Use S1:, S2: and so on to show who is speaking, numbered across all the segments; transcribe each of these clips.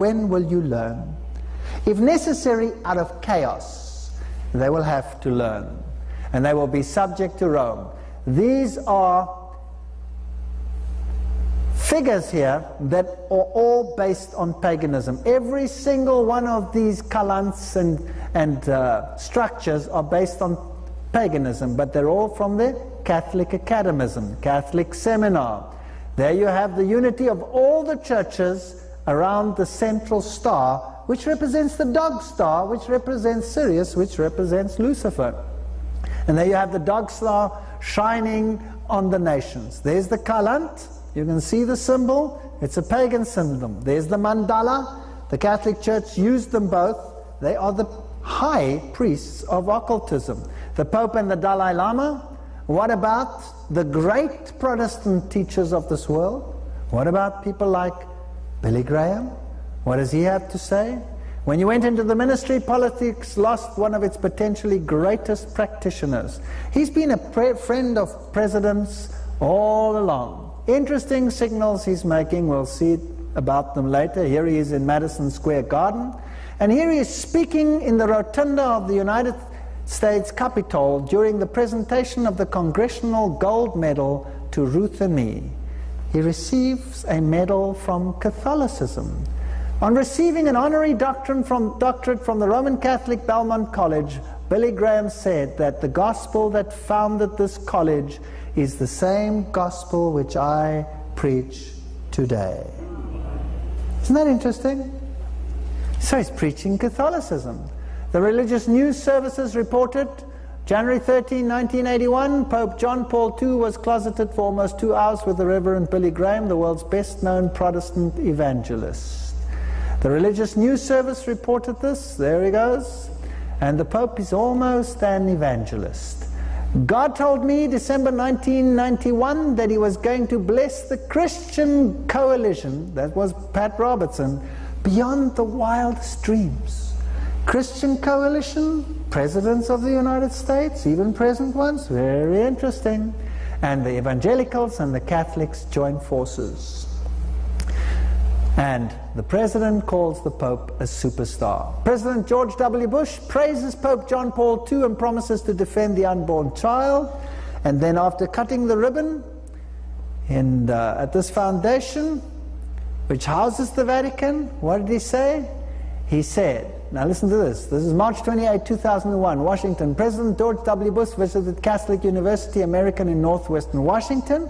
S1: when will you learn? If necessary, out of chaos, they will have to learn, and they will be subject to Rome. These are figures here that are all based on paganism. Every single one of these kalants and structures are based on paganism, but they're all from the Catholic academism, Catholic seminar. There you have the unity of all the churches around the central star, which represents the dog star, which represents Sirius, which represents Lucifer. And there you have the dog star shining on the nations. There's the kalant. You can see the symbol. It's a pagan symbol. There's the mandala. The Catholic Church used them both. They are the high priests of occultism. The Pope and the Dalai Lama. What about the great Protestant teachers of this world? What about people like Billy Graham? What does he have to say? When you went into the ministry, politics lost one of its potentially greatest practitioners. He's been a friend of presidents all along. Interesting signals he's making. We'll see about them later. Here he is in Madison Square Garden. And here he is speaking in the rotunda of the United States Capitol during the presentation of the Congressional Gold Medal to Ruth and me. He receives a medal from Catholicism. On receiving an honorary doctorate from the Roman Catholic Belmont College, Billy Graham said that the gospel that founded this college is the same gospel which I preach today. Isn't that interesting? So he's preaching Catholicism. The Religious News Services reported, January 13, 1981, Pope John Paul II was closeted for almost 2 hours with the Reverend Billy Graham, the world's best-known Protestant evangelist. The Religious News Service reported this. There he goes. And the Pope is almost an evangelist. God told me, December 1991, that he was going to bless the Christian coalition, that was Pat Robertson, beyond the wildest dreams. Christian coalition, presidents of the United States, even present ones, very interesting. And the evangelicals and the Catholics join forces. And the president calls the Pope a superstar. President George W. Bush praises Pope John Paul II and promises to defend the unborn child. And then after cutting the ribbon at this foundation, which houses the Vatican, what did he say? He said, now listen to this. This is March 28, 2001, Washington. President George W. Bush visited Catholic University American in northwestern Washington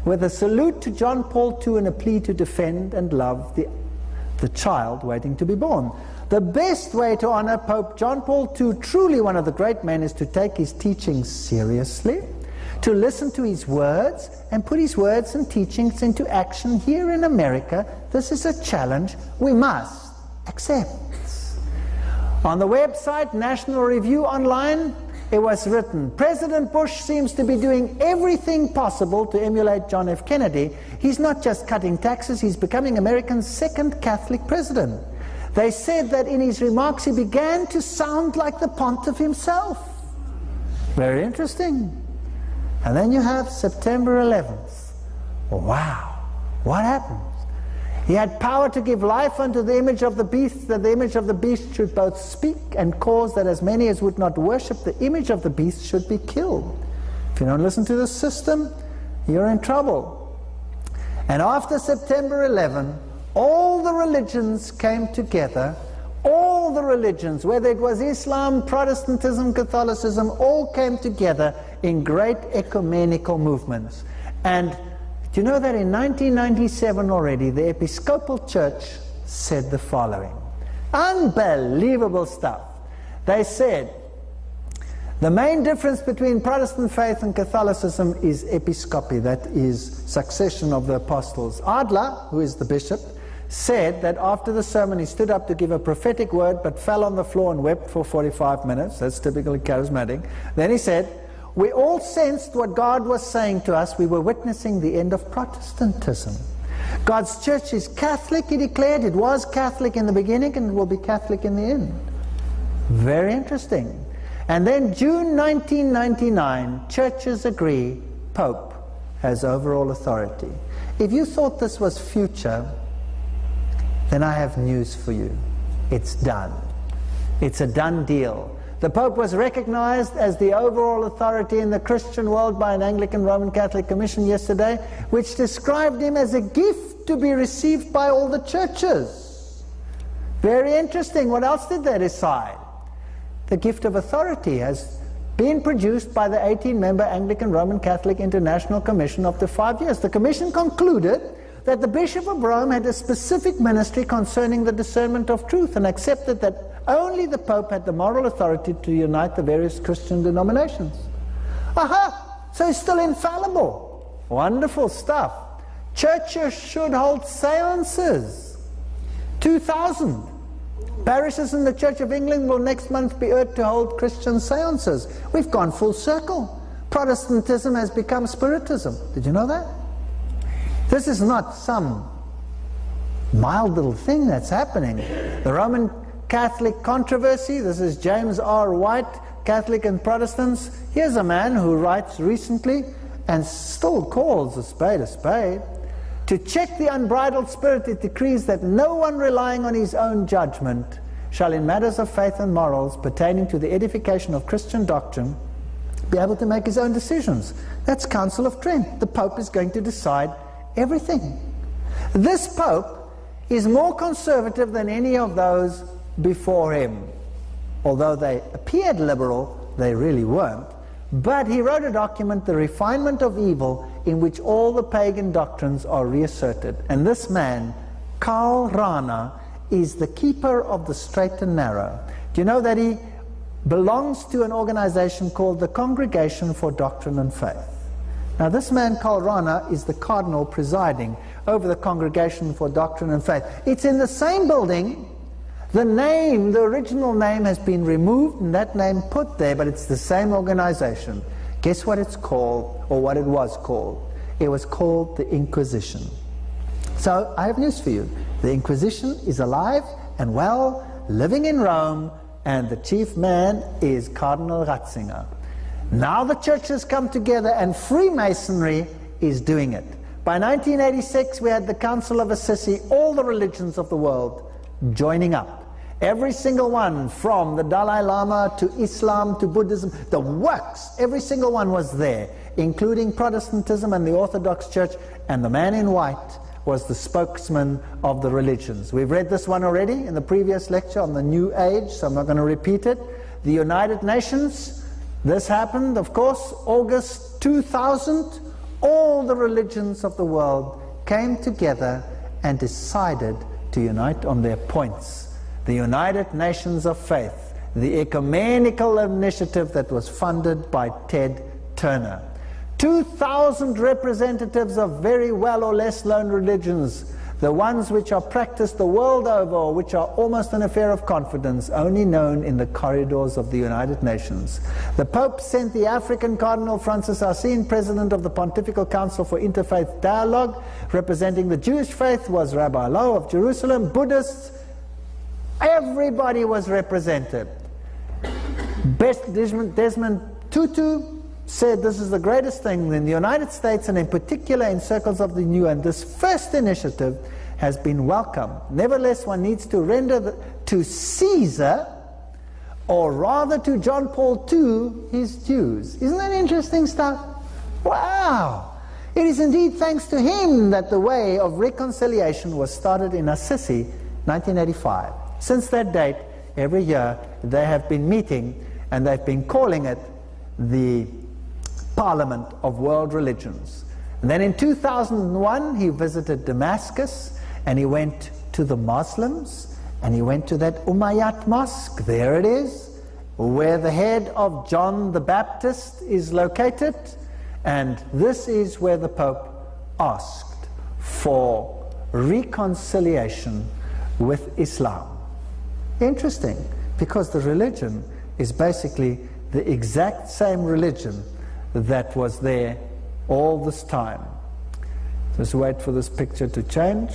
S1: with a salute to John Paul II and a plea to defend and love the child waiting to be born. The best way to honor Pope John Paul II, truly one of the great men, is to take his teachings seriously, to listen to his words, and put his words and teachings into action here in America. This is a challenge we must accept. On the website National Review Online, it was written, President Bush seems to be doing everything possible to emulate John F. Kennedy. He's not just cutting taxes, he's becoming America's second Catholic president. They said that in his remarks he began to sound like the pontiff himself. Very interesting. And then you have September 11th. Wow, what happened? He had power to give life unto the image of the beast, that the image of the beast should both speak and cause that as many as would not worship the image of the beast should be killed. If you don't listen to the system, you're in trouble. And after September 11, all the religions came together. All the religions, whether it was Islam, Protestantism, Catholicism, all came together in great ecumenical movements. And do you know that in 1997 already, the Episcopal Church said the following. Unbelievable stuff. They said, the main difference between Protestant faith and Catholicism is episcopacy, that is succession of the apostles. Adler, who is the bishop, said that after the sermon he stood up to give a prophetic word but fell on the floor and wept for 45 minutes. That's typically charismatic. Then he said, we all sensed what God was saying to us. We were witnessing the end of Protestantism. God's church is Catholic, he declared. It was Catholic in the beginning and it will be Catholic in the end. Very interesting. And then June 1999, churches agree, Pope has overall authority. If you thought this was future, then I have news for you. It's done. It's a done deal. The Pope was recognized as the overall authority in the Christian world by an Anglican Roman Catholic Commission yesterday, which described him as a gift to be received by all the churches. Very interesting. What else did they decide? The gift of authority has been produced by the 18-member Anglican Roman Catholic International Commission after 5 years. The Commission concluded that the Bishop of Rome had a specific ministry concerning the discernment of truth, and accepted that only the Pope had the moral authority to unite the various Christian denominations. Aha! So he's still infallible. Wonderful stuff. Churches should hold seances. 2,000 parishes in the Church of England will next month be urged to hold Christian seances. We've gone full circle. Protestantism has become Spiritism. Did you know that? This is not some mild little thing that's happening. The Roman Catholic controversy, this is James R. White, Catholic and Protestants. Here's a man who writes recently and still calls a spade a spade. To check the unbridled spirit, it decrees that no one relying on his own judgment shall in matters of faith and morals pertaining to the edification of Christian doctrine be able to make his own decisions. That's Council of Trent. The Pope is going to decide everything. This Pope is more conservative than any of those before him. Although they appeared liberal, they really weren't. But he wrote a document, The Refinement of Evil, in which all the pagan doctrines are reasserted. And this man, Karl Rahner, is the keeper of the straight and narrow. Do you know that he belongs to an organization called the Congregation for Doctrine and Faith? Now this man, Karl Rahner, is the cardinal presiding over the Congregation for Doctrine and Faith. It's in the same building. The name, the original name, has been removed and that name put there, but it's the same organization. Guess what it's called, or what it was called? It was called the Inquisition. So I have news for you. The Inquisition is alive and well, living in Rome, and the chief man is Cardinal Ratzinger. Now the churches come together and Freemasonry is doing it. By 1986 we had the Council of Assisi, all the religions of the world joining up. Every single one, from the Dalai Lama to Islam to Buddhism, the works, every single one was there, including Protestantism and the Orthodox Church, and the man in white was the spokesman of the religions. We've read this one already in the previous lecture on the New Age, so I'm not going to repeat it. The United Nations, this happened, of course, August 2000. All the religions of the world came together and decided to unite on their points. The United Nations of Faith, the ecumenical initiative that was funded by Ted Turner. 2,000 representatives of very well or less known religions, the ones which are practiced the world over, or which are almost an affair of confidence, only known in the corridors of the United Nations. The Pope sent the African Cardinal Francis Arsene, president of the Pontifical Council for Interfaith Dialogue. Representing the Jewish faith was Rabbi Lowe of Jerusalem. Buddhists, everybody was represented. Desmond Tutu said this is the greatest thing in the United States, and in particular in circles of the new, and this first initiative has been welcomed. Nevertheless, one needs to render to Caesar, or rather to John Paul II, his dues. Isn't that interesting stuff? Wow! It is indeed thanks to him that the way of reconciliation was started in Assisi, 1985. Since that date, every year they have been meeting, and they've been calling it the Parliament of World Religions. And then in 2001 he visited Damascus, and he went to the Muslims, and he went to that Umayyad Mosque, there it is, where the head of John the Baptist is located, and this is where the Pope asked for reconciliation with Islam. Interesting, because the religion is basically the exact same religion that was there all this time. Just wait for this picture to change.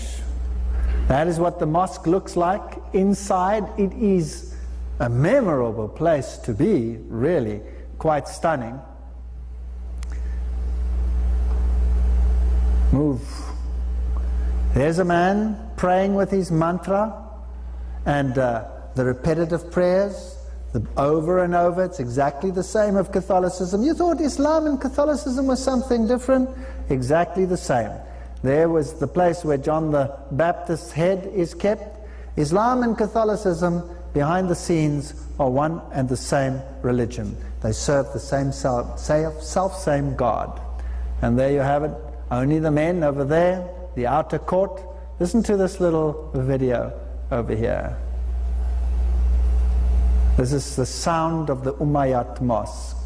S1: That is what the mosque looks like inside. It is a memorable place to be, really quite stunning. Move. There's a man praying with his mantra and the repetitive prayers, the over and over. It's exactly the same of Catholicism. You thought Islam and Catholicism was something different? Exactly the same. There was the place where John the Baptist's head is kept. Islam and Catholicism, behind the scenes, are one and the same religion. They serve the same self-same God. And there you have it. Only the men over there, the outer court. Listen to this little video over here. This is the sound of the Umayyad Mosque.